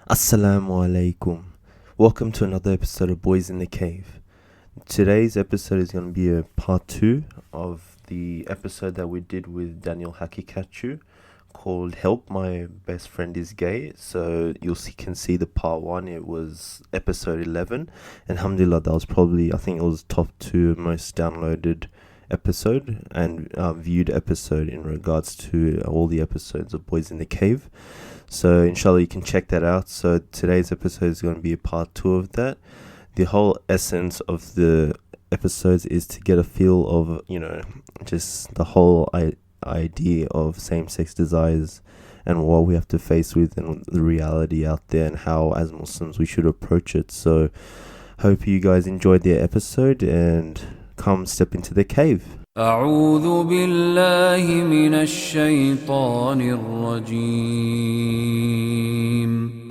Assalamu alaikum. Welcome to another episode of Boys in the Cave. Today's episode is going to be a part 2 of the episode that we did with Daniel Haqiqatjou called Help, My Best Friend is Gay. So can see the part 1, it was episode 11. And alhamdulillah, that was probably, I think it was top 2 most downloaded episode and viewed episode in regards to all the episodes of Boys in the Cave. So inshallah you can check that out. So today's episode is going to be a part 2 of that. The whole essence of the episodes is to get a feel of, just the whole idea of same-sex desires and what we have to face with and the reality out there and how as Muslims we should approach it. So hope you guys enjoyed the episode and come step into the cave. أعوذ بالله من الشيطان الرجيم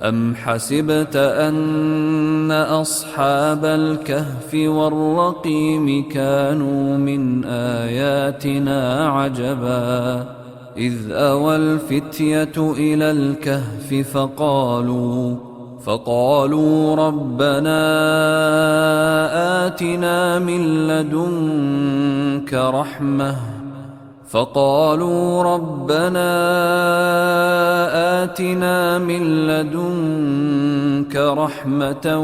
أم حسبت أن أصحاب الكهف والرقيم كانوا من آياتنا عجبا إذ أوى الفتية إلى الكهف فقالوا ربنا آتنا من لدنك رحمة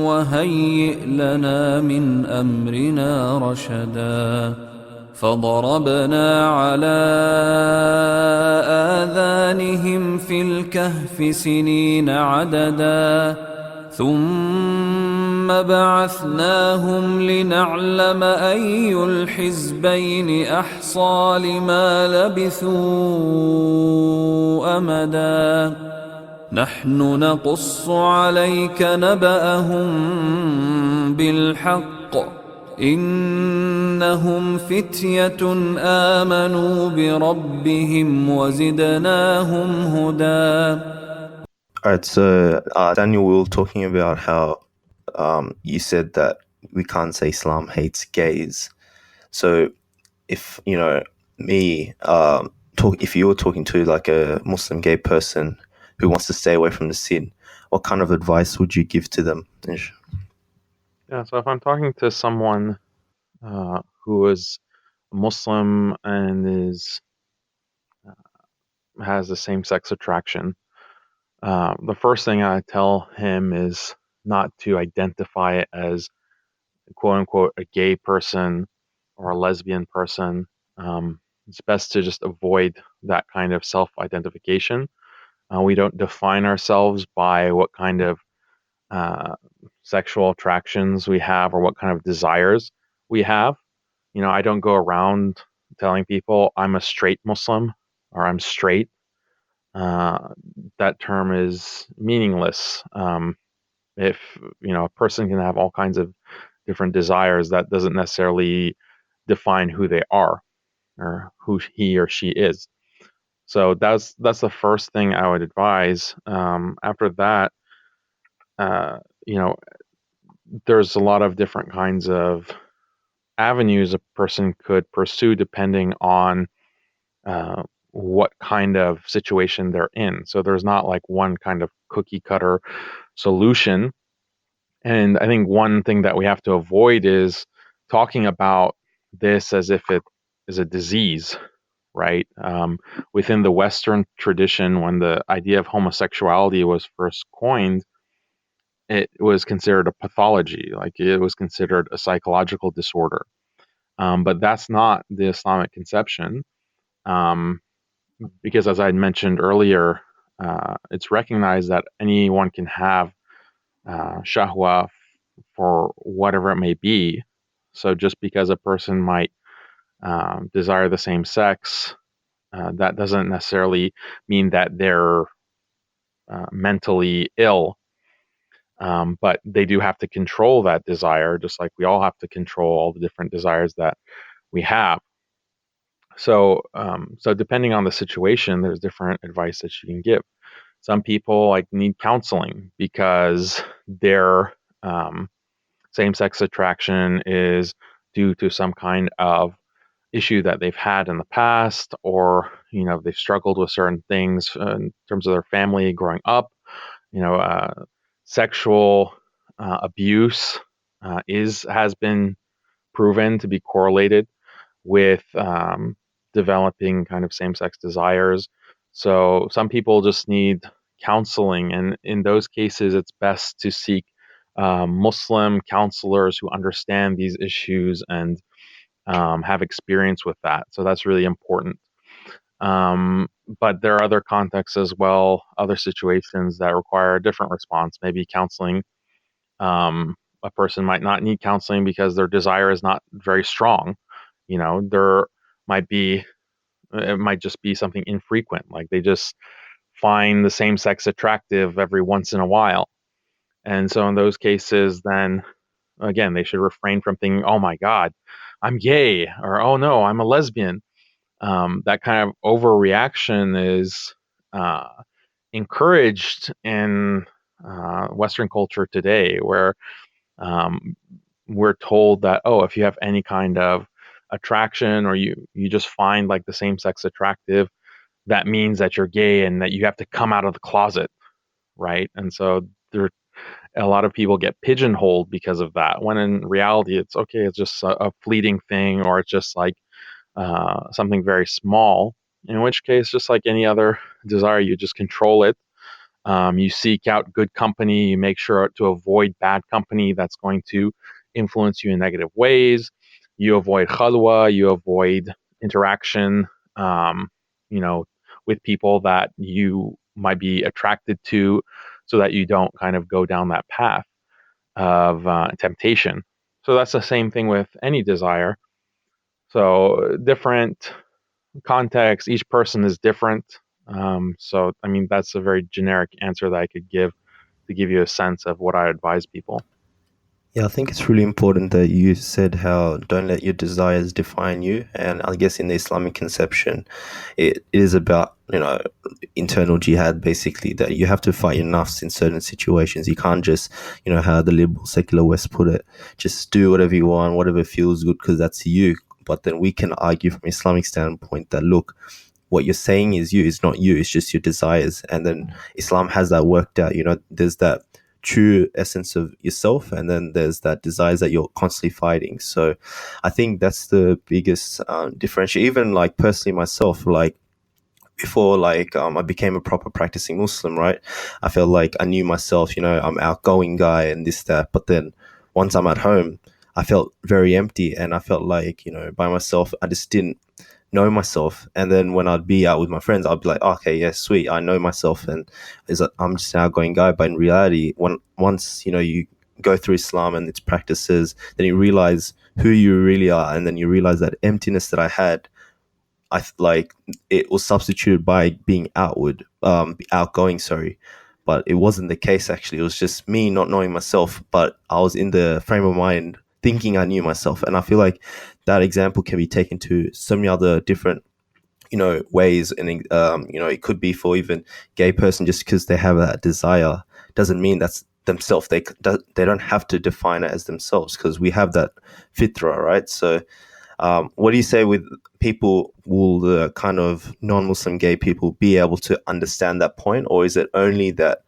وهيئ لنا من أمرنا رشدا فضربنا على آذانهم في الكهف سنين عددا ثم بعثناهم لنعلم أي الحزبين أحصى لما لبثوا أمدا نحن نقص عليك نبأهم بالحق إنهم فتية آمنوا بربهم وزدناهم هدى. Alright, so Daniel, we were talking about how you said that we can't say Islam hates gays. So if if you were talking to like a Muslim gay person who wants to stay away from the sin, what kind of advice would you give to them? Yeah, so if I'm talking to someone who is Muslim and has the same-sex attraction, the first thing I tell him is not to identify it as quote-unquote a gay person or a lesbian person. It's best to just avoid that kind of self-identification. We don't define ourselves by what kind of sexual attractions we have or what kind of desires we have. I don't go around telling people I'm a straight Muslim or I'm straight. That term is meaningless. If a person can have all kinds of different desires, that doesn't necessarily define who they are or who he or she is. So that's the first thing I would advise. After that, there's a lot of different kinds of avenues a person could pursue depending on what kind of situation they're in. So there's not like one kind of cookie cutter solution. And I think one thing that we have to avoid is talking about this as if it is a disease, right? Within the Western tradition, when the idea of homosexuality was first coined, it was considered a pathology, like it was considered a psychological disorder. But that's not the Islamic conception, because as I mentioned earlier, it's recognized that anyone can have shahwa for whatever it may be. So just because a person might desire the same sex, that doesn't necessarily mean that they're mentally ill. But they do have to control that desire, just like we all have to control all the different desires that we have. So depending on the situation, there's different advice that you can give. Some people need counseling because their same-sex attraction is due to some kind of issue that they've had in the past, or they've struggled with certain things in terms of their family growing up, sexual abuse has been proven to be correlated with developing kind of same-sex desires. So some people just need counseling, and in those cases, it's best to seek Muslim counselors who understand these issues and have experience with that. So that's really important. But there are other contexts as well, other situations that require a different response. Maybe counseling. A person might not need counseling because their desire is not very strong. There might be, it might just be something infrequent, like they just find the same sex attractive every once in a while. And so in those cases, then again, they should refrain from thinking, oh my God, I'm gay, or oh no, I'm a lesbian. That kind of overreaction is uh, encouraged in Western culture today, where um, we're told that, oh, if you have any kind of attraction, or you just find like the same sex attractive, that means that you're gay and that you have to come out of the closet, right? And so there, a lot of people get pigeonholed because of that, when in reality it's okay, it's just a fleeting thing, or it's just like something very small, in which case, just like any other desire, you just control it. You seek out good company. You make sure to avoid bad company that's going to influence you in negative ways. You avoid khalwa. You avoid interaction, um, you know, with people that you might be attracted to, so that you don't kind of go down that path of temptation. So that's the same thing with any desire. So different context, each person is different. So, I mean, that's a very generic answer that I could give to give you a sense of what I advise people. Yeah, I think it's really important that you said how don't let your desires define you. And I guess in the Islamic conception, it is about, internal jihad, basically, that you have to fight your nafs in certain situations. You can't just, how the liberal secular West put it, just do whatever you want, whatever feels good, because that's you. But then we can argue from Islamic standpoint that, look, what you're saying is you, it's not you, it's just your desires. And then Islam has that worked out. There's that true essence of yourself, and then there's that desires that you're constantly fighting. So I think that's the biggest differential. Even like personally myself, like before, like I became a proper practicing Muslim, right? I felt like I knew myself, I'm outgoing guy and this, that. But then once I'm at home, I felt very empty, and I felt like, by myself, I just didn't know myself. And then when I'd be out with my friends, I'd be like, okay, yeah, sweet, I know myself, and I'm just an outgoing guy. But in reality, once you go through Islam and its practices, then you realize who you really are, and then you realize that emptiness that I had, like it was substituted by being outgoing, sorry. But it wasn't the case, actually. It was just me not knowing myself, but I was in the frame of mind thinking I knew myself. And I feel like that example can be taken to so many other different ways. And it could be for even gay person. Just because they have that desire doesn't mean that's themselves. They don't have to define it as themselves, because we have that fitra, right? So what do you say with people? Will the kind of non-Muslim gay people be able to understand that point, or is it only that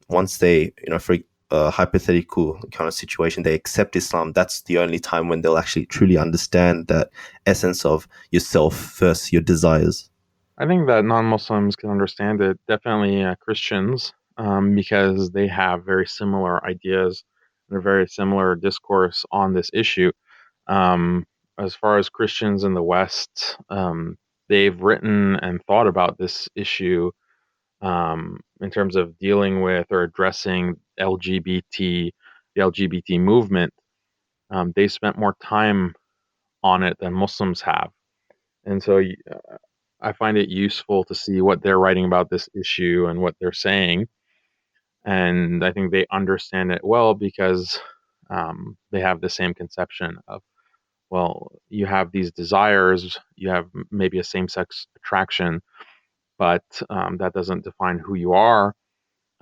once they, for a hypothetical kind of situation, they accept Islam, that's the only time when they'll actually truly understand that essence of yourself versus your desires? I think that non-Muslims can understand it. Definitely Christians, because they have very similar ideas and a very similar discourse on this issue. Um, as far as Christians in the West, they've written and thought about this issue in terms of dealing with or addressing the LGBT movement. They spent more time on it than Muslims have. And so I find it useful to see what they're writing about this issue and what they're saying. And I think they understand it well because they have the same conception of, well, you have these desires, you have maybe a same sex attraction, but that doesn't define who you are.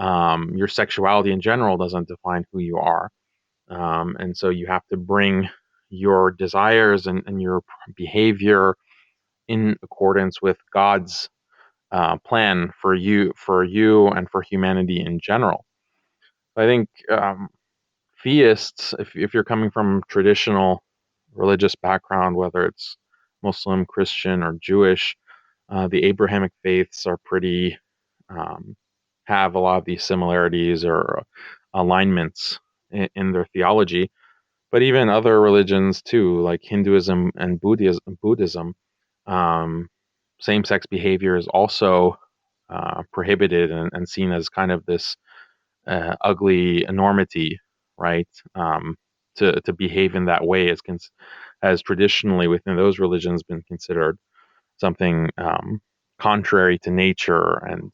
Your sexuality in general doesn't define who you are. And so you have to bring your desires and your behavior in accordance with God's plan for you, and for humanity in general. I think theists, if you're coming from traditional religious background, whether it's Muslim, Christian, or Jewish, the Abrahamic faiths are pretty have a lot of these similarities or alignments in their theology. But even other religions too, like Hinduism and Buddhism, same-sex behavior is also prohibited and seen as kind of this ugly enormity, right? To behave in that way has traditionally within those religions been considered something contrary to nature, and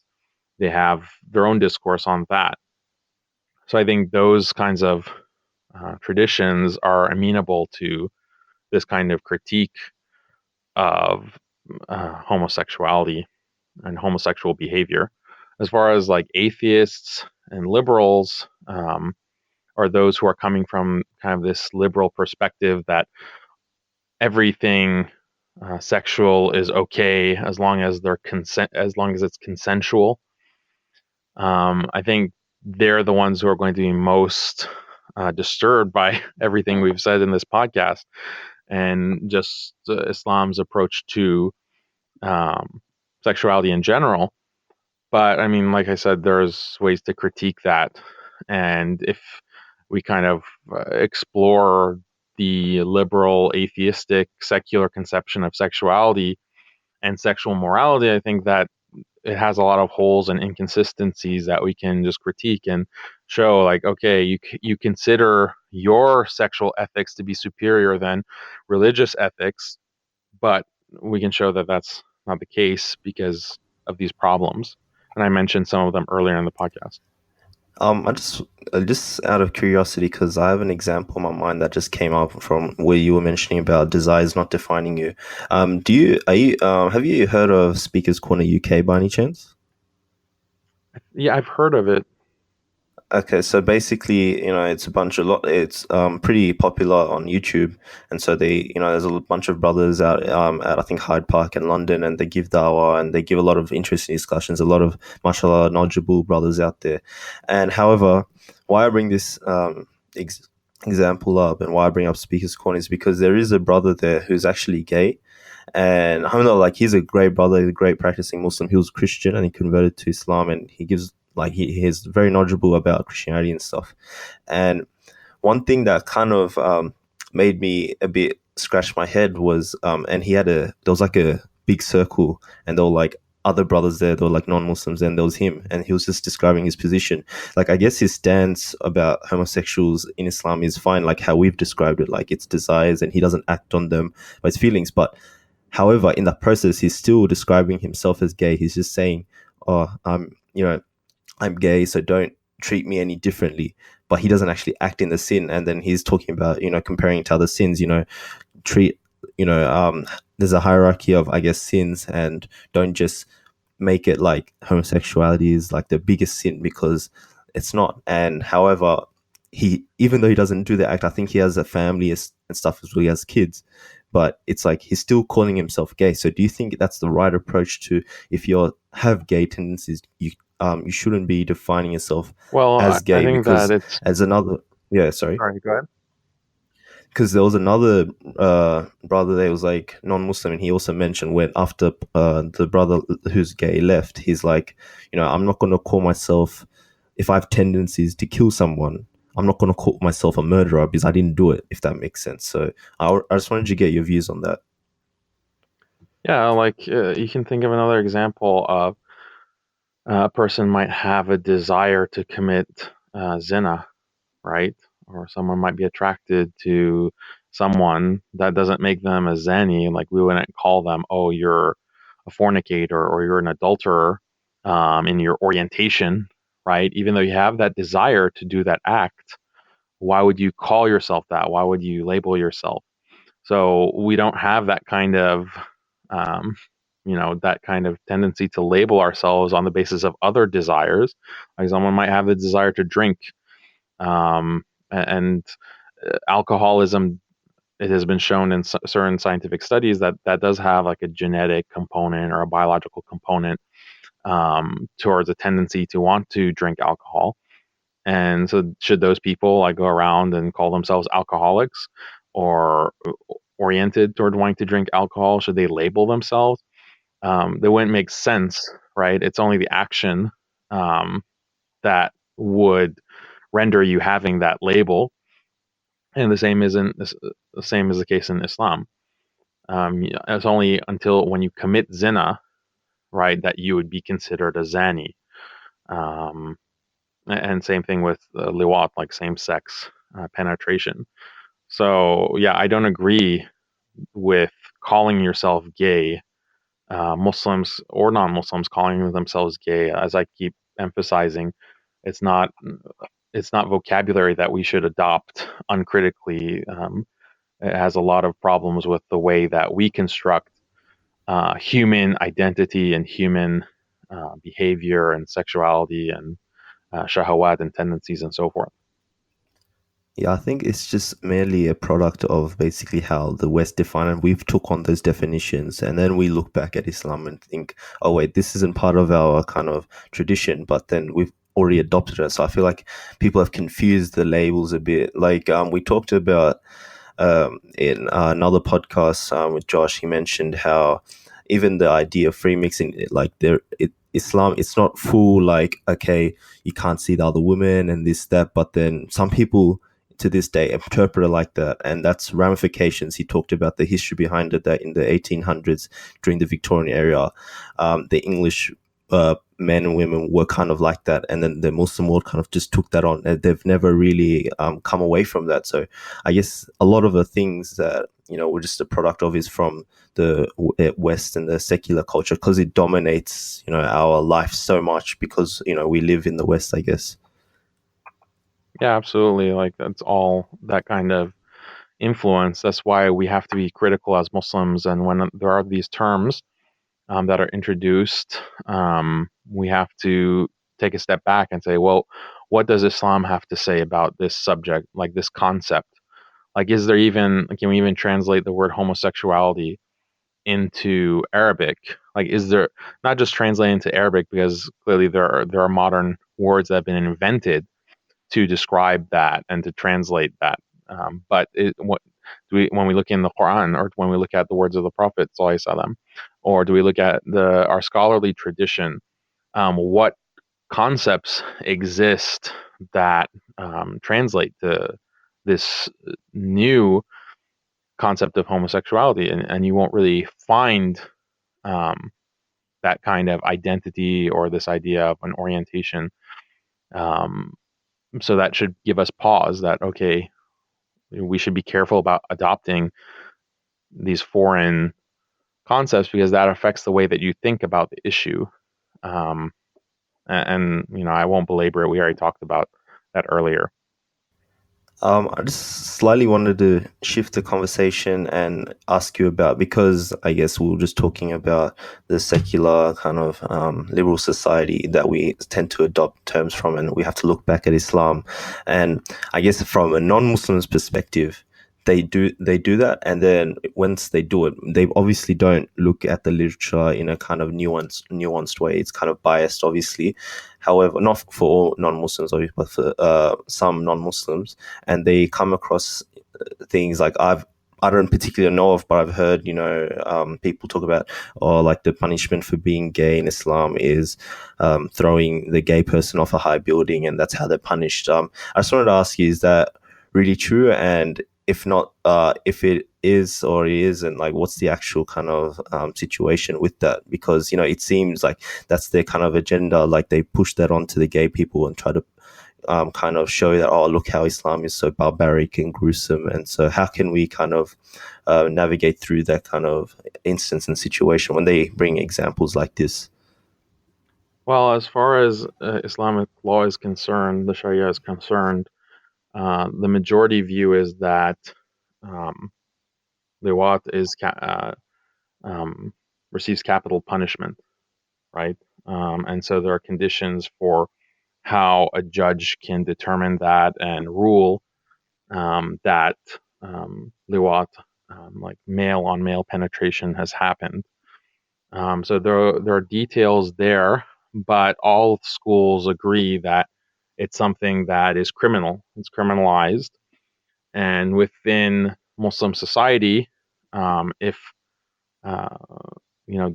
they have their own discourse on that. So I think those kinds of traditions are amenable to this kind of critique of homosexuality and homosexual behavior. As far as like atheists and liberals, or those who are coming from kind of this liberal perspective that everything sexual is okay as long as as long as it's consensual. I think they're the ones who are going to be most disturbed by everything we've said in this podcast, and just Islam's approach to um, sexuality in general. But I mean, like I said, there's ways to critique that. And if we kind of explore the liberal, atheistic, secular conception of sexuality and sexual morality, I think that it has a lot of holes and inconsistencies that we can just critique and show, like, okay, you consider your sexual ethics to be superior than religious ethics, but we can show that that's not the case because of these problems. And I mentioned some of them earlier in the podcast. I just out of curiosity, because I have an example in my mind that just came up from where you were mentioning about desires not defining you. Have you heard of Speakers Corner UK by any chance? Yeah, I've heard of it. Okay, so basically, it's pretty popular on YouTube, and so there's a bunch of brothers out at I think Hyde Park in London, and they give dawah and they give a lot of interesting discussions. A lot of mashallah knowledgeable brothers out there, and however, why I bring this example up and why I bring up Speakers Corner is because there is a brother there who's actually gay, and I know, like, he's a great brother, he's a great practicing Muslim. He was Christian and he converted to Islam, and he gives like he's very knowledgeable about Christianity and stuff. And one thing that kind of made me a bit scratch my head was, and there was like a big circle, and there were like other brothers there, there were like non-Muslims, and there was him, and he was just describing his position. Like, I guess his stance about homosexuals in Islam is fine, like how we've described it, like it's desires, and he doesn't act on them by his feelings. But however, in that process, he's still describing himself as gay. He's just saying, "Oh, I'm gay, so don't treat me any differently." But he doesn't actually act in the sin. And then he's talking about, comparing it to other sins, treat, there's a hierarchy of, I guess, sins, and don't just make it like homosexuality is like the biggest sin, because it's not. And however, even though he doesn't do the act, I think he has a family and stuff as well, he has kids, but it's like he's still calling himself gay. So do you think that's the right approach to, if you have gay tendencies, you shouldn't be defining yourself as gay? I think because that it's as another, yeah, sorry. Sorry, go ahead. Because there was another brother there was like non-Muslim, and he also mentioned when after the brother who's gay left, he's like, I'm not going to call myself, if I have tendencies to kill someone, I'm not going to call myself a murderer because I didn't do it, if that makes sense. So I just wanted to get your views on that. Yeah, like you can think of another example of a person might have a desire to commit zina, right? Or someone might be attracted to someone. That doesn't make them a zani. Like, we wouldn't call them, oh, you're a fornicator or you're an adulterer in your orientation, right? Even though you have that desire to do that act, why would you call yourself that? Why would you label yourself? So we don't have that kind of um, that kind of tendency to label ourselves on the basis of other desires. Like, someone might have the desire to drink, and alcoholism it has been shown in certain scientific studies that that does have like a genetic component or a biological component towards a tendency to want to drink alcohol. And so, should those people like go around and call themselves alcoholics or oriented toward wanting to drink alcohol? Should they label themselves? That wouldn't make sense, right? It's only the action um, that would render you having that label, and the same is the case in Islam. It's only until when you commit zina, right, that you would be considered a zani. Um, and same thing with liwat, like same-sex penetration. So yeah, I don't agree with calling yourself gay, Muslims or non-Muslims calling themselves gay. As I keep emphasizing, it's not it's not vocabulary that we should adopt uncritically. It has a lot of problems with the way that we construct human identity and human behavior and sexuality and shahawat and tendencies and so forth. Yeah, I think it's just merely a product of basically how the West defined, and we've took on those definitions, and then we look back at Islam and think, oh wait, this isn't part of our kind of tradition, but then we've already adopted it. So I feel like people have confused the labels a bit. Like we talked about in another podcast with Josh, he mentioned how even the idea of free mixing, Islam, it's not full like, okay, you can't see the other women and this that, but then some people to this day interpret it like that, and that's ramifications. He talked about the history behind it, that in the 1800s during the Victorian era, the English men and women were kind of like that, and then the Muslim world kind of just took that on, and they've never really come away from that. So I guess a lot of the things that we're just a product of is from the West and the secular culture, because it dominates our life so much, because we live in the West, I guess. Yeah, absolutely. Like that's all that kind of influence. That's why we have to be critical as Muslims. And when there are these terms that are introduced, we have to take a step back and say, well, what does Islam have to say about this subject, like this concept? Like, can we even translate the word homosexuality into Arabic? Like, is there not just translating to Arabic, because clearly there are modern words that have been invented to describe that and to translate that. But what do we, when we look in the Quran, or when we look at the words of the Prophet Sallallahu Alaihi Wasallam, or do we look at our scholarly tradition? What concepts exist that translate to this new concept of homosexuality? And you won't really find um, that kind of identity or this idea of an orientation. Um, so that should give us pause that, okay, we should be careful about adopting these foreign concepts, because that affects the way that you think about the issue. Um, and I won't belabor it. We already talked about that earlier. I just slightly wanted to shift the conversation and ask you about, because I guess we were just talking about the secular kind of liberal society that we tend to adopt terms from, and we have to look back at Islam. And I guess from a non-Muslim's perspective, they do that, and then once they do it, they obviously don't look at the literature in a kind of nuanced way. It's kind of biased, obviously. However, not for all non-Muslims, obviously, but for some non-Muslims, and they come across things like I don't particularly know of, but I've heard, people talk about, or like the punishment for being gay in Islam is throwing the gay person off a high building, and that's how they're punished. I just wanted to ask you, is that really true? And if not, if it is or it isn't, like, what's the actual kind of situation with that? Because, it seems like that's their kind of agenda. Like, they push that onto the gay people and try to kind of show that, oh, look how Islam is so barbaric and gruesome. And so how can we kind of navigate through that kind of instance and situation when they bring examples like this? Well, as far as Islamic law is concerned, the Sharia is concerned, the majority view is that um, liwat um, receives capital punishment, right? And so there are conditions for how a judge can determine that and rule that liwat, like male on male penetration, has happened. So there are details there, but all schools agree that it's something that is criminal. It's criminalized, and within Muslim society, if uh,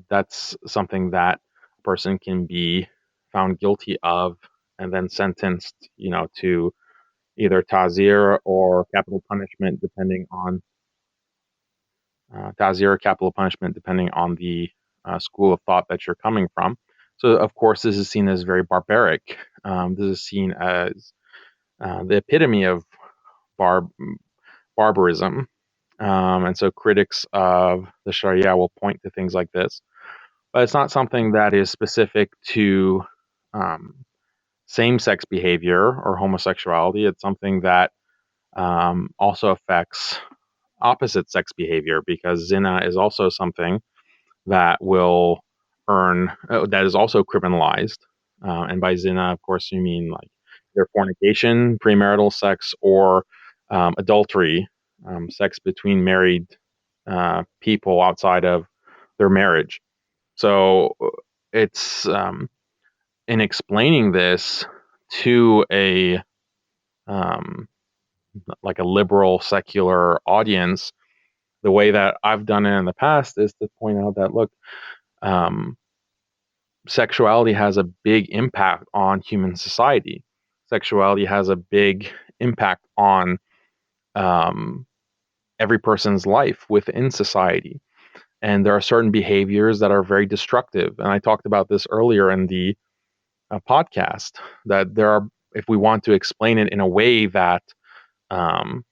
that's something that a person can be found guilty of and then sentenced, to either ta'zir or capital punishment, depending on the school of thought that you're coming from. So, of course, this is seen as very barbaric. This is seen as the epitome of barbarism. And so critics of the Sharia will point to things like this. But it's not something that is specific to same-sex behavior or homosexuality. It's something that also affects opposite-sex behavior, because zina is also something that will that is also criminalized. And by zina, of course, you mean like either fornication, premarital sex, or adultery, sex between married people outside of their marriage. So it's in explaining this to a like a liberal secular audience, the way that I've done it in the past is to point out that, look, sexuality has a big impact on human society. Sexuality has a big impact on every person's life within society. And there are certain behaviors that are very destructive. And I talked about this earlier in the podcast, that there are, if we want to explain it in a way that um,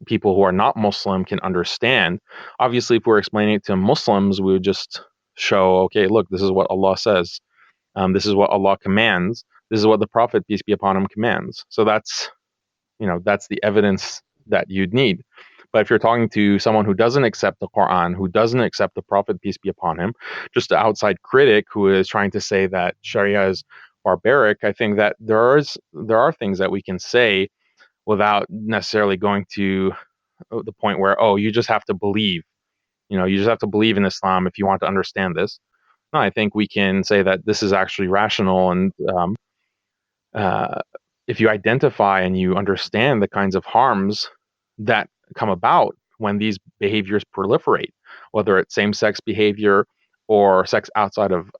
people who are not Muslim can understand. Obviously, if we're explaining it to Muslims, we would just show, okay, look, this is what Allah says. This is what Allah commands. This is what the Prophet, peace be upon him, commands. So that's the evidence that you'd need. But if you're talking to someone who doesn't accept the Quran, who doesn't accept the Prophet, peace be upon him, just an outside critic who is trying to say that Sharia is barbaric, I think that there are things that we can say without necessarily going to the point where, oh, you just have to believe. You just have to believe in Islam if you want to understand this. No, I think we can say that this is actually rational, and uh, if you identify and you understand the kinds of harms that come about when these behaviors proliferate, whether it's same-sex behavior or sex outside of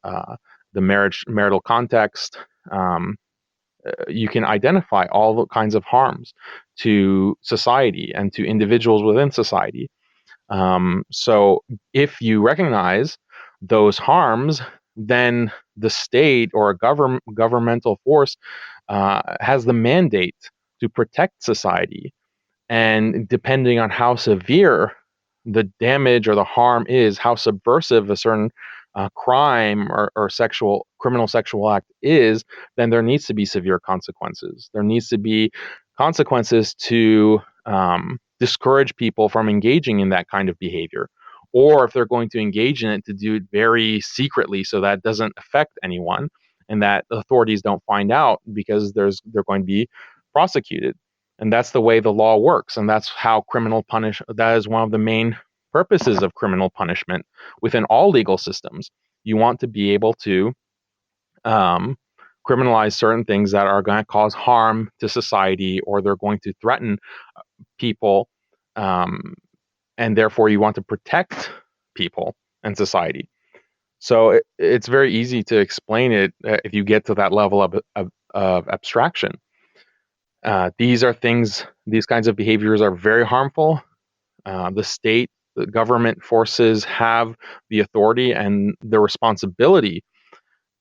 the marital context, you can identify all the kinds of harms to society and to individuals within society. So if you recognize those harms, then the state or a governmental force has the mandate to protect society. And depending on how severe the damage or the harm is, how subversive a certain crime or criminal sexual act is, then there needs to be severe consequences. There needs to be consequences to discourage people from engaging in that kind of behavior. Or if they're going to engage in it, to do it very secretly so that it doesn't affect anyone and that authorities don't find out, because they're going to be prosecuted. And that's the way the law works. And that's how that is one of the main purposes of criminal punishment within all legal systems. You want to be able to criminalize certain things that are going to cause harm to society, or they're going to threaten people, and therefore you want to protect people and society. So it's very easy to explain it if you get to that level of abstraction. These kinds of behaviors are very harmful. The government forces have the authority and the responsibility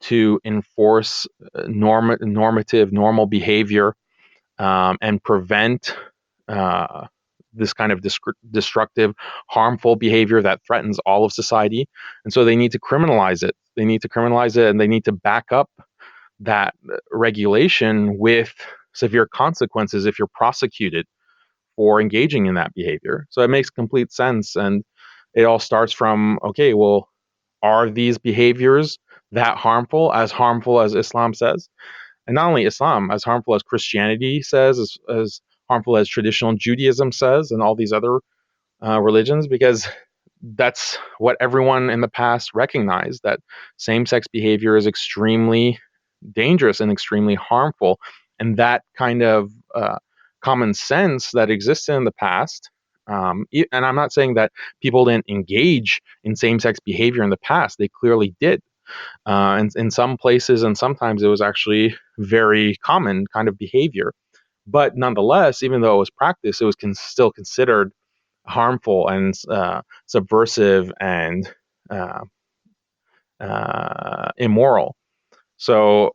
to enforce normal behavior, and prevent this kind of destructive, harmful behavior that threatens all of society. And so they need to criminalize it. And they need to back up that regulation with severe consequences if you're prosecuted for engaging in that behavior. So it makes complete sense. And it all starts from, okay, well, are these behaviors that harmful as Islam says? And not only Islam, as harmful as Christianity says, as harmful as traditional Judaism says and all these other religions, because that's what everyone in the past recognized, that same-sex behavior is extremely dangerous and extremely harmful. And that kind of common sense that existed in the past, and I'm not saying that people didn't engage in same-sex behavior in the past. They clearly did. And in some places and sometimes it was actually very common kind of behavior. But nonetheless, even though it was practiced, it was still considered harmful and subversive and uh, immoral. So,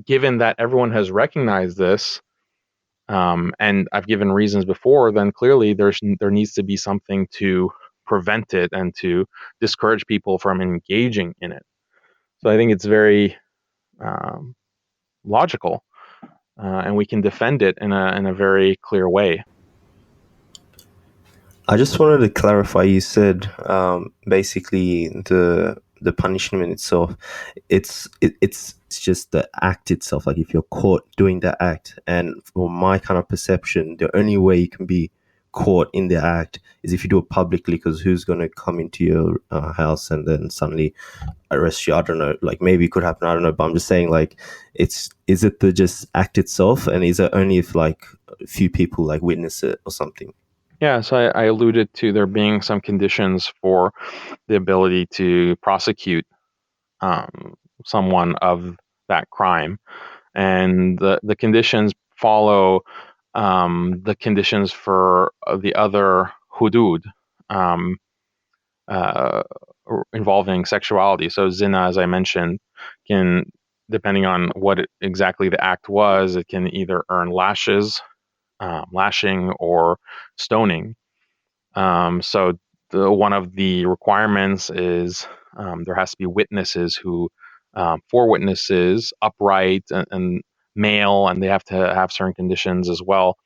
given that everyone has recognized this, and I've given reasons before, then clearly there needs to be something to prevent it and to discourage people from engaging in it. So I think it's very logical, and we can defend it in a very clear way. I just wanted to clarify. You said basically the punishment itself. It's just the act itself. Like if you're caught doing the act, and for my kind of perception, the only way you can be caught in the act is if you do it publicly. Because who's going to come into your house and then suddenly arrest you? I don't know. Like maybe it could happen. I don't know. But I'm just saying, like, is it the just act itself, and is it only if like a few people like witness it or something? Yeah, so I alluded to there being some conditions for the ability to prosecute someone of that crime, and the conditions follow the conditions for the other hudud um, uh, involving sexuality. So zina, as I mentioned, can, depending on what exactly the act was, it can either earn lashing, or stoning. So one of the requirements is there has to be witnesses who, four witnesses, upright and male, and they have to have certain conditions as well,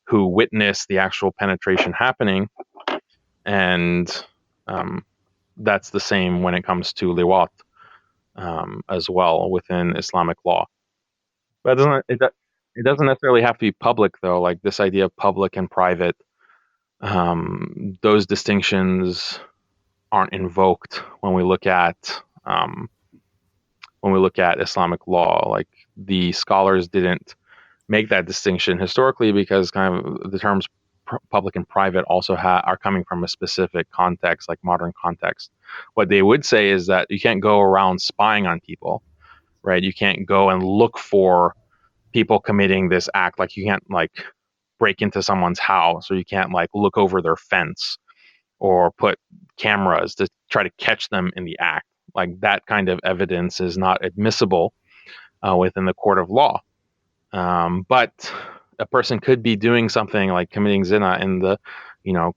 who witness the actual penetration happening. And that's the same when it comes to liwat as well within Islamic law. But it doesn't necessarily have to be public though. Like this idea of public and private, those distinctions aren't invoked when we look at Islamic law. Like the scholars didn't make that distinction historically because kind of the terms public and private also are coming from a specific context, like modern context. What they would say is that you can't go around spying on people, right? You can't go and look for people committing this act. Like you can't like break into someone's house, or you can't like look over their fence or put cameras to try to catch them in the act. Like that kind of evidence is not admissible within the court of law. But a person could be doing something like committing zina in the,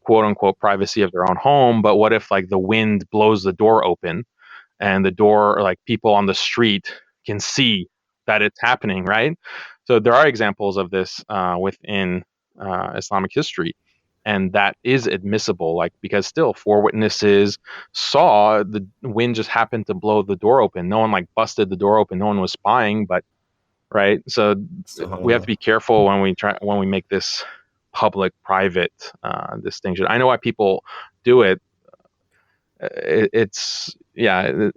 quote unquote privacy of their own home. But what if like the wind blows the door open and the door, or like people on the street can see that it's happening, right? So there are examples of this within Islamic history, and that is admissible, like because still four witnesses saw the wind just happened to blow the door open. No one like busted the door open. No one was spying, but right. So we have to be careful when we make this public private distinction. I know why people do it. It's yeah.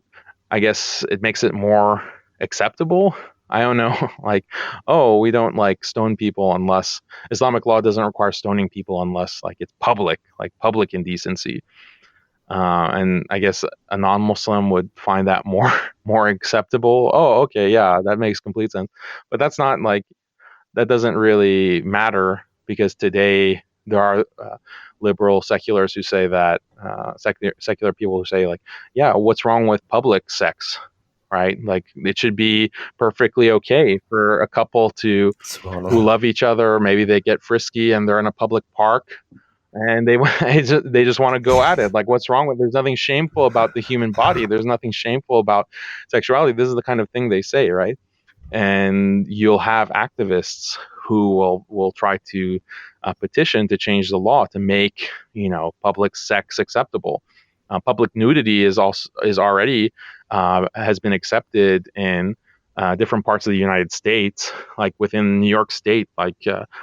I guess it makes it more acceptable. I don't know, like, oh, we don't like stone people unless Islamic law doesn't require stoning people unless like it's public, like public indecency. And I guess a non-Muslim would find that more acceptable. Oh, okay, yeah, that makes complete sense. But that's not like that doesn't really matter because today there are liberal seculars who say that secular people who say like, yeah, what's wrong with public sex, right? Like it should be perfectly okay for a couple who love each other. Maybe they get frisky and they're in a public park and they they just want to go at it. Like what's wrong with? There's nothing shameful about the human body. There's nothing shameful about sexuality. This is the kind of thing they say, right? And you'll have activists who will try to petition to change the law to make public sex acceptable. Public nudity is already has been accepted in different parts of the United States, like within New York State, like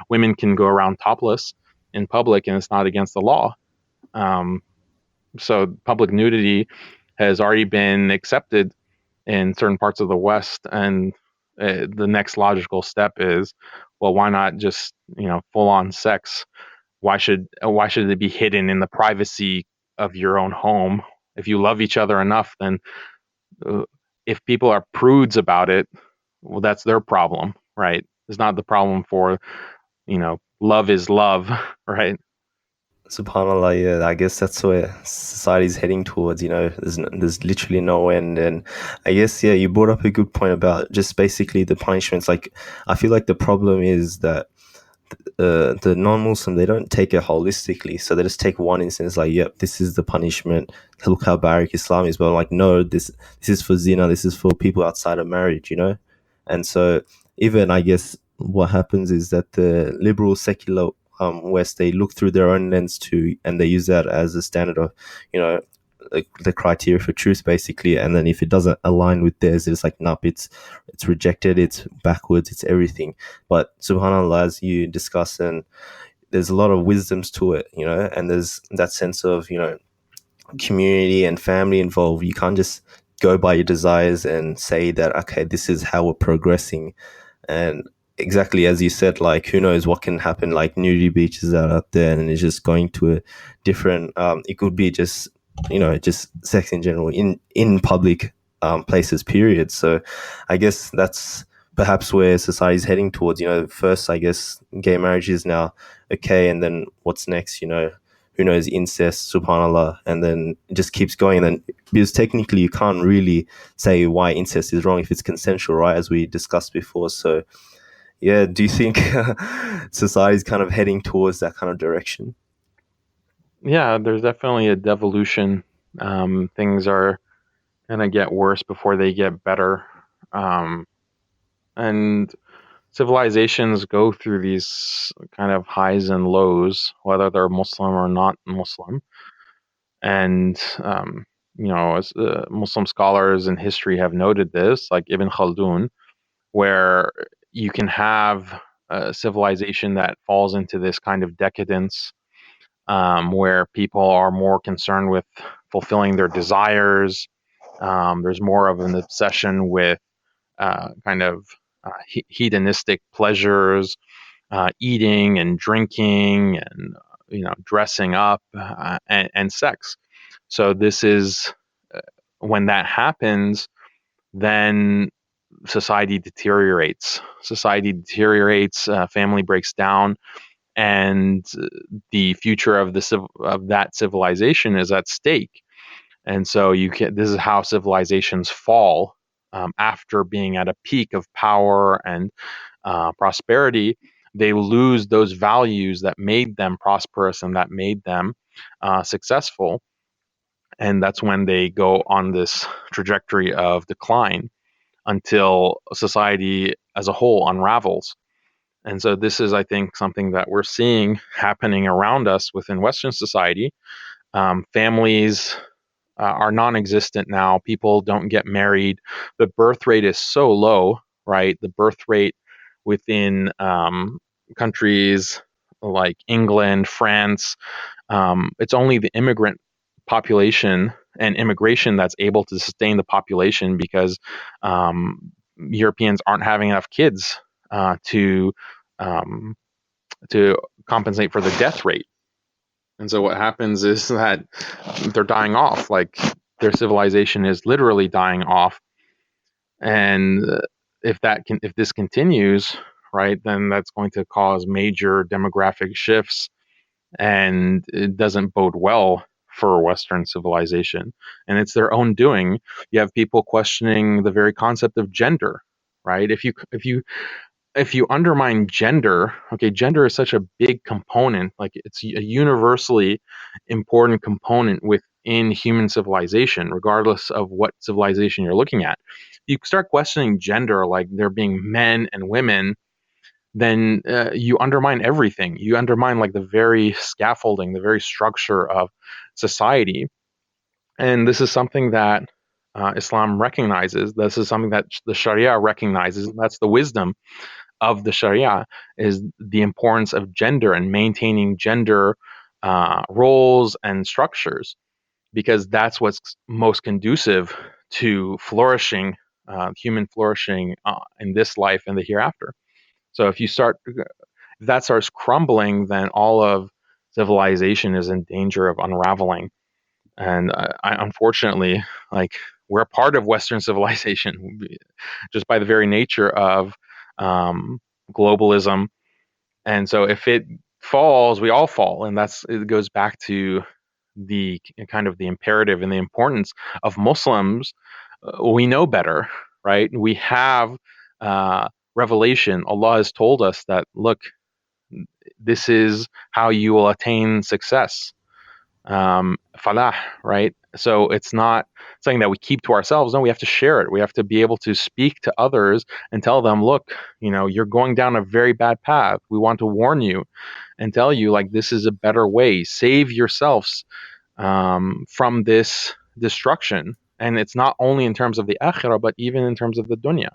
women can go around topless in public and it's not against the law. So public nudity has already been accepted in certain parts of the West, and the next logical step is, well, why not just full on sex? Why should it be hidden in the privacy of your own home? If you love each other enough, then uh, if people are prudes about it, well, that's their problem, right? It's not the problem for love is love, right? Subhanallah, yeah, I guess that's where society's heading towards. There's literally no end, and I guess yeah, you brought up a good point about just basically the punishments. Like, I feel like the problem is that the non-Muslim, they don't take it holistically, so they just take one instance, like, yep, this is the punishment. Look how barrack Islam is, but I'm like, no, this is for zina. This is for people outside of marriage, and so even I guess what happens is that the liberal secular West, they look through their own lens too, and they use that as a standard of, you know, the criteria for truth, basically. And then if it doesn't align with theirs, it's like, nope, it's rejected, it's backwards, it's everything. But subhanallah, as you discuss, and there's a lot of wisdoms to it, and there's that sense of, community and family involved. You can't just go by your desires and say that, okay, this is how we're progressing. And exactly as you said, like, who knows what can happen, like nudity beaches are out there and it's just going to a different it could be just just sex in general in public places, period. So I guess that's perhaps where society's heading towards. First, I guess gay marriage is now okay, and then what's next? Who knows, incest, subhanallah, and then it just keeps going. And then, because technically you can't really say why incest is wrong if it's consensual, right, as we discussed before. So yeah, do you think society's kind of heading towards that kind of direction? Yeah, there's definitely a devolution. Things are gonna get worse before they get better, and civilizations go through these kind of highs and lows, whether they're Muslim or not Muslim. And as Muslim scholars in history have noted this, like Ibn Khaldun, where you can have a civilization that falls into this kind of decadence, where people are more concerned with fulfilling their desires. There's more of an obsession with kind of hedonistic pleasures, eating and drinking, and dressing up, and sex. So this is when that happens, then society deteriorates. Family breaks down, and the future of that civilization is at stake. And so this is how civilizations fall, after being at a peak of power and prosperity. They lose those values that made them prosperous and that made them successful. And that's when they go on this trajectory of decline until society as a whole unravels. And so this is, I think, something that we're seeing happening around us within Western society. Families are non-existent now. People don't get married. The birth rate is so low, right? The birth rate within countries like England, France, it's only the immigrant population and immigration that's able to sustain the population, because Europeans aren't having enough kids to um, to compensate for the death rate. And so what happens is that they're dying off. Like, their civilization is literally dying off. And if this continues, right, then that's going to cause major demographic shifts, and it doesn't bode well for Western civilization. And it's their own doing. You have people questioning the very concept of gender, right? If you undermine gender, okay, gender is such a big component, like it's a universally important component within human civilization, regardless of what civilization you're looking at. You start questioning gender, like there being men and women, then you undermine everything. You undermine like the very scaffolding, the very structure of society. And this is something that Islam recognizes. This is something that the Sharia recognizes. That's the wisdom of the Sharia, is the importance of gender and maintaining gender roles and structures, because that's what's most conducive to flourishing, human flourishing in this life and the hereafter. So if that starts crumbling, then all of civilization is in danger of unraveling. And unfortunately, like, we're a part of Western civilization just by the very nature of um, globalism. And so if it falls, we all fall. And it goes back to the kind of the imperative and the importance of Muslims. We know better, right? We have revelation. Allah has told us that, look, this is how you will attain success. Falah, right? So it's not something that we keep to ourselves. No, we have to share it. We have to be able to speak to others and tell them, look, you're going down a very bad path. We want to warn you and tell you, like, this is a better way. Save yourselves from this destruction. And it's not only in terms of the akhirah, but even in terms of the dunya.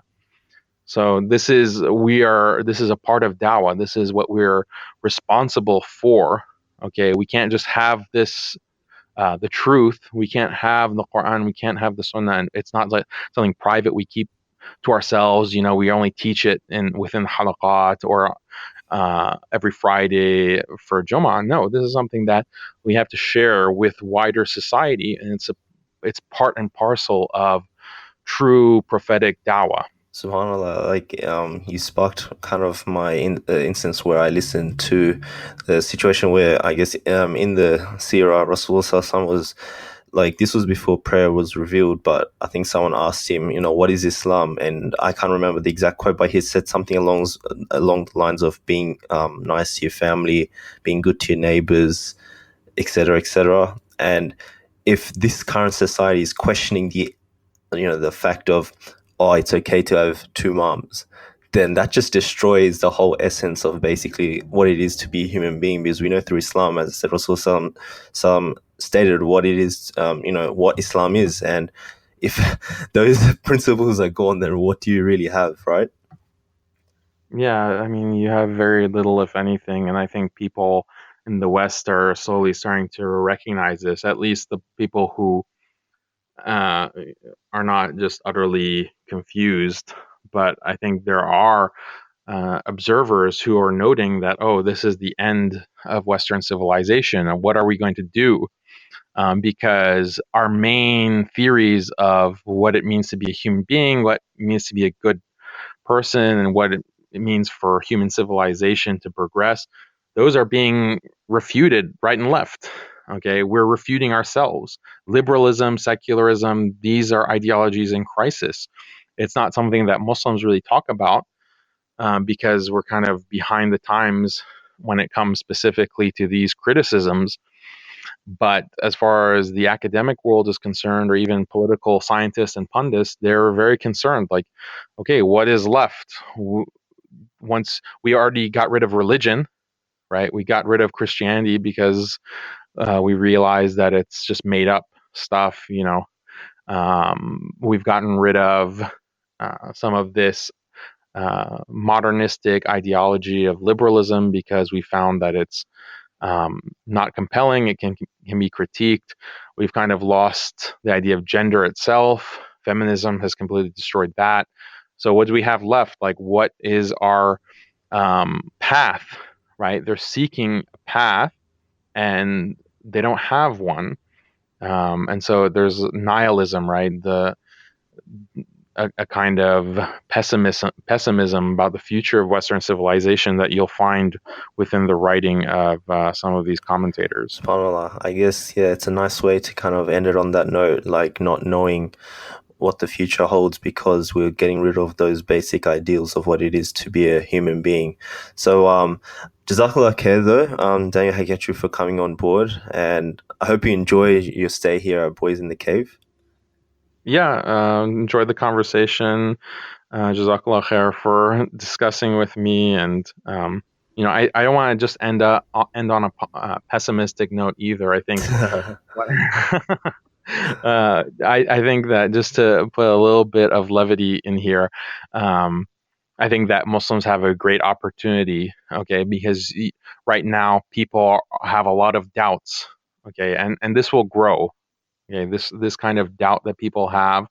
So this is a part of dawah. This is what we're responsible for. Okay, we can't just have this the truth. We can't have the Quran. We can't have the Sunnah. And it's not like something private we keep to ourselves. We only teach it within halaqat or every Friday for Jummah. No, this is something that we have to share with wider society, and it's part and parcel of true prophetic dawah. SubhanAllah, you sparked kind of my instance where I listened to the situation where I guess in the Sirah, Rasul Sallallahu was like, this was before prayer was revealed, but I think someone asked him, what is Islam? And I can't remember the exact quote, but he said something along the lines of being nice to your family, being good to your neighbors, etc., etc. And if this current society is questioning the fact of, oh, it's okay to have two moms, then that just destroys the whole essence of basically what it is to be a human being. Because we know through Islam, as I said, Rasul some stated what it is, what Islam is. And if those principles are gone, then what do you really have, right? Yeah, I mean, you have very little, if anything. And I think people in the West are slowly starting to recognize this, at least the people who are not just utterly confused. But I think there are observers who are noting that, oh, this is the end of Western civilization, and what are we going to do? Because our main theories of what it means to be a human being, what it means to be a good person, and what it means for human civilization to progress, those are being refuted right and left. Okay, we're refuting ourselves. Liberalism, secularism, these are ideologies in crisis. It's not something that Muslims really talk about because we're kind of behind the times when it comes specifically to these criticisms. But as far as the academic world is concerned, or even political scientists and pundits, they're very concerned. Like, okay, what is left? Once we already got rid of religion, right? We got rid of Christianity because we realized that it's just made up stuff. We've gotten rid of some of this modernistic ideology of liberalism because we found that it's not compelling. It can be critiqued. We've kind of lost the idea of gender itself. Feminism has completely destroyed that. So what do we have left? Like, what is our path, right? They're seeking a path and they don't have one. And so there's nihilism, right? A kind of pessimism about the future of Western civilization that you'll find within the writing of some of these commentators. SubhanAllah, I guess, yeah, it's a nice way to kind of end it on that note, like not knowing what the future holds because we're getting rid of those basic ideals of what it is to be a human being. So, Jazakallah khair though, Daniel Haqiqatjou, for coming on board, and I hope you enjoy your stay here at Boys in the Cave. Yeah, enjoyed the conversation. Jazakallah khair for discussing with me, and I don't want to just end on a pessimistic note either. I think I think that just to put a little bit of levity in here, I think that Muslims have a great opportunity, okay, because right now people have a lot of doubts, okay, and this will grow, okay, this kind of doubt that people have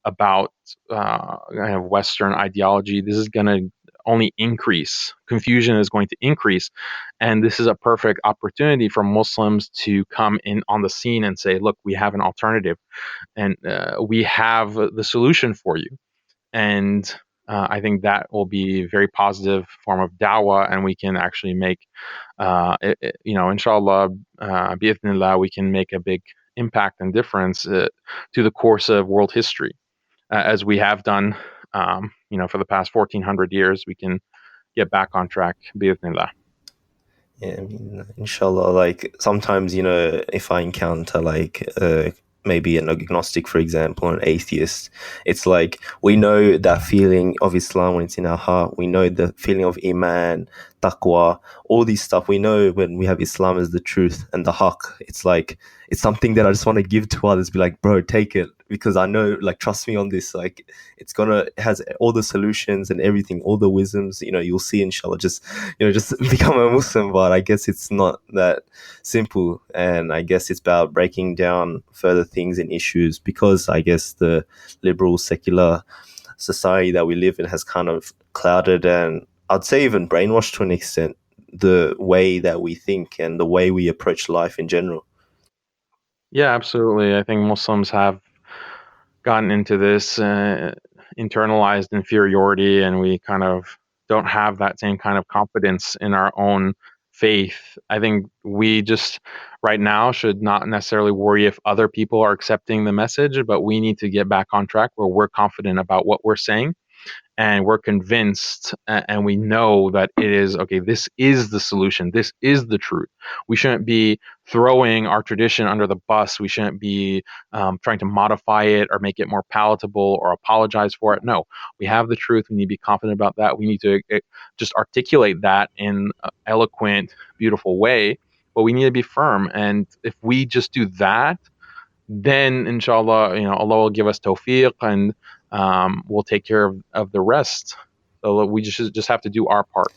about kind of Western ideology, this is going to only increase. Confusion is going to increase, and this is a perfect opportunity for Muslims to come in on the scene and say, "Look, we have an alternative, and we have the solution for you." And I think that will be a very positive form of dawah, and we can actually make, inshallah, bi'ithnillah, we can make a big impact and difference to the course of world history, as we have done, for the past 1400 years. We can get back on track, bi'ithnillah. Yeah, I mean, inshallah, like sometimes, if I encounter like maybe an agnostic, for example, or an atheist, it's like we know that feeling of Islam when it's in our heart. We know the feeling of Iman, taqwa, all these stuff. We know when we have Islam as the truth and the haqq. It's like, it's something that I just want to give to others, be like, bro, take it. Because I know, like, trust me on this, like, it has all the solutions and everything, all the wisdoms, you'll see, inshallah, just become a Muslim. But I guess it's not that simple. And I guess it's about breaking down further things and issues, because I guess the liberal, secular society that we live in has kind of clouded, and I'd say even brainwashed to an extent, the way that we think and the way we approach life in general. Yeah, absolutely. I think Muslims have gotten into this internalized inferiority, and we kind of don't have that same kind of confidence in our own faith. I think we just right now should not necessarily worry if other people are accepting the message, but we need to get back on track where we're confident about what we're saying, and we're convinced, and we know that it is okay. This is the solution. This is the truth. We shouldn't be throwing our tradition under the bus. We shouldn't be trying to modify it or make it more palatable or apologize for it. No, we have the truth. We need to be confident about that. We need to just articulate that in an eloquent, beautiful way, but we need to be firm. And if we just do that, then inshallah, Allah will give us tawfiq, and we'll take care of the rest. So we just have to do our part.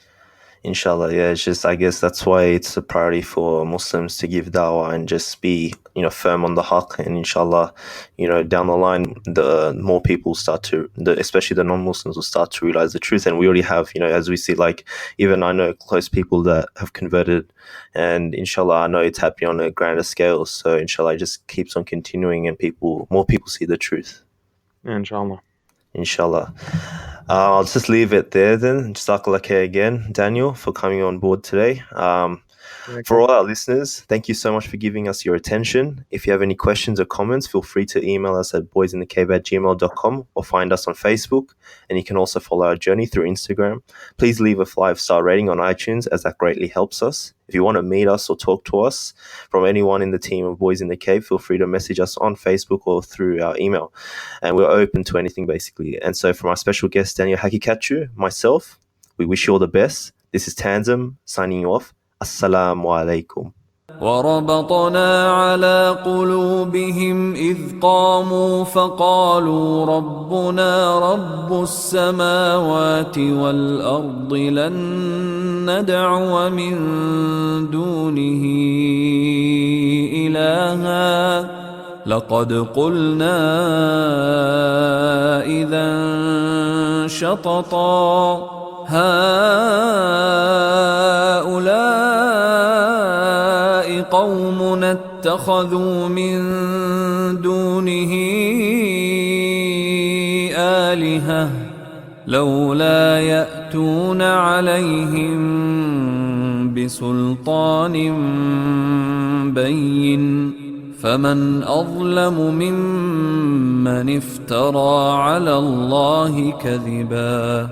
Inshallah, yeah, it's just, I guess that's why it's a priority for Muslims to give dawah and just be, firm on the haqq. And inshallah, down the line, the more people especially the non-Muslims, will start to realize the truth. And we already have, as we see, like, even I know close people that have converted, and inshallah, I know it's happening on a grander scale. So inshallah, it just keeps on continuing, and more people see the truth. Inshallah. Inshallah. I'll just leave it there then. Jazakallah again, Daniel, for coming on board today. For all our listeners, thank you so much for giving us your attention. If you have any questions or comments, feel free to email us at boysinthecave@gmail.com or find us on Facebook. And you can also follow our journey through Instagram. Please leave a 5-star rating on iTunes, as that greatly helps us. If you want to meet us or talk to us from anyone in the team of Boys in the Cave, feel free to message us on Facebook or through our email. And we're open to anything, basically. And so from our special guest, Daniel Haqiqatjou, myself, we wish you all the best. This is Tanzim signing you off. Assalamu alaikum. وربطنا على قلوبهم إذ قاموا فقالوا ربنا رب السماوات والأرض لن ندعو من دونه إلها لقد قلنا إذا شططا هؤلاء قومنا اتخذوا من دونه آلهة لولا يأتون عليهم بسلطان بين فمن أظلم ممن افترى على الله كذبا